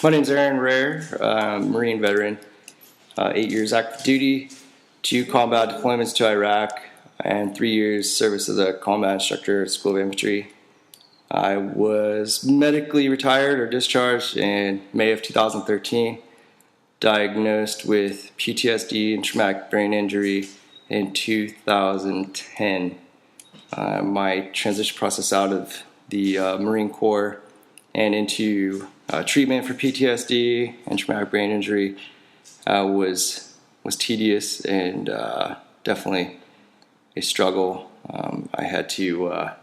My name's Aaron Rare, Marine veteran, 8 years active duty, 2 combat deployments to Iraq, and 3 years service as a combat instructor at School of Infantry. I was medically retired or discharged in May of 2013, diagnosed with PTSD and traumatic brain injury in 2010. My transition process out of the Marine Corps and into treatment for PTSD and traumatic brain injury was tedious and definitely a struggle. I had to a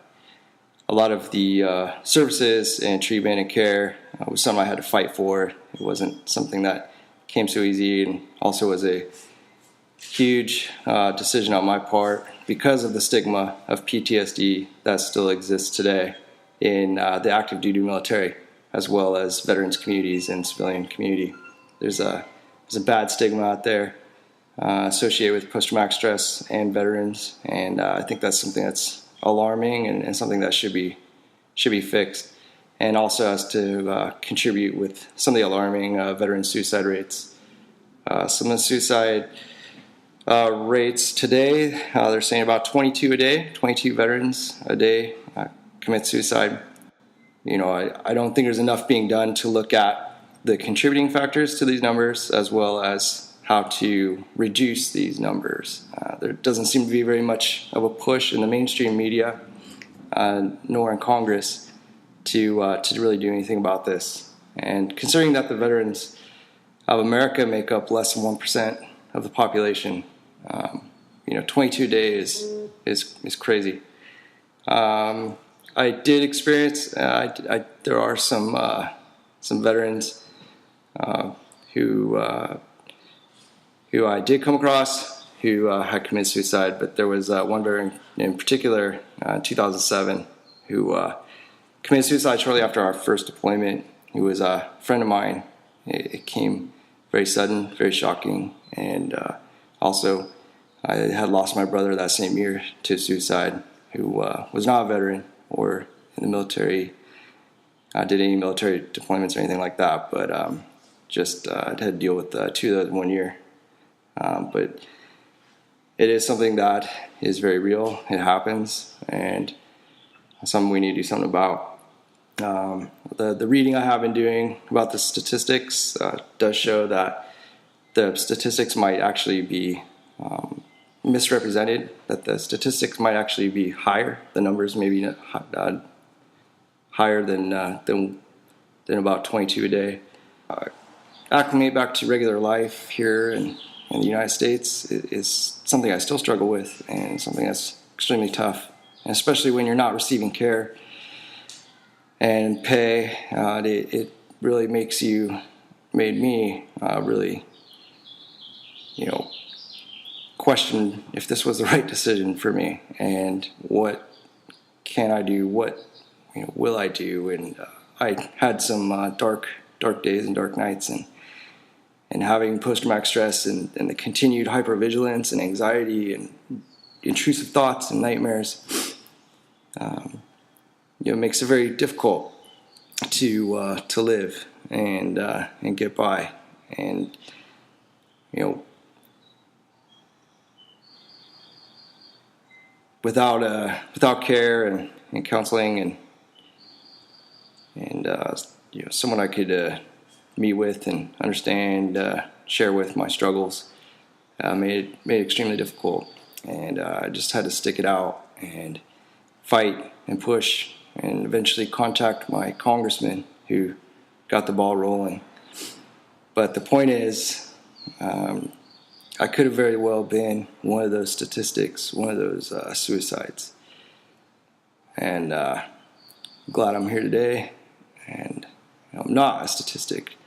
lot of the services and treatment and care was something I had to fight for. It wasn't something that came so easy, and also was a huge decision on my part because of the stigma of PTSD that still exists today in the active duty military, as well as veterans communities and civilian community. There's a bad stigma out there associated with post-traumatic stress and veterans, and I think that's something that's alarming and something that should be fixed, and also has to contribute with some of the alarming veteran suicide rates. Some of the suicide rates today, they're saying about 22 veterans a day commit suicide. You know, I don't think there's enough being done to look at the contributing factors to these numbers, as well as how to reduce these numbers. There doesn't seem to be very much of a push in the mainstream media, nor in Congress, to really do anything about this. And considering that the veterans of America make up less than 1% of the population, 22 days is crazy. I did experience. There are some veterans who I did come across who had committed suicide, but there was one veteran in particular, 2007, who committed suicide shortly after our first deployment. He was a friend of mine. It came very sudden, very shocking, and also I had lost my brother that same year to suicide, who was not a veteran or in the military, did any military deployments or anything like that, but I had to deal with 2 of those in 1 year. But it is something that is very real. It happens, and something we need to do something about. The reading I have been doing about the statistics does show that the statistics might actually be misrepresented, that the statistics might actually be higher. The numbers may be higher than about 22 a day. Acclimate back to regular life here in the United States is something I still struggle with, and something that's extremely tough, and especially when you're not receiving care and pay. It really made me really, question if this was the right decision for me, and what can I do, what will I do. And I had some dark days and dark nights, and having post-traumatic stress and the continued hypervigilance and anxiety and intrusive thoughts and nightmares, makes it very difficult to live and get by. And without care and counseling and someone I could meet with and understand, share with my struggles, made it extremely difficult. And I just had to stick it out and fight and push, and eventually contact my congressman, who got the ball rolling. But the point is, I could have very well been one of those statistics, one of those suicides. And I'm glad I'm here today, and I'm not a statistic.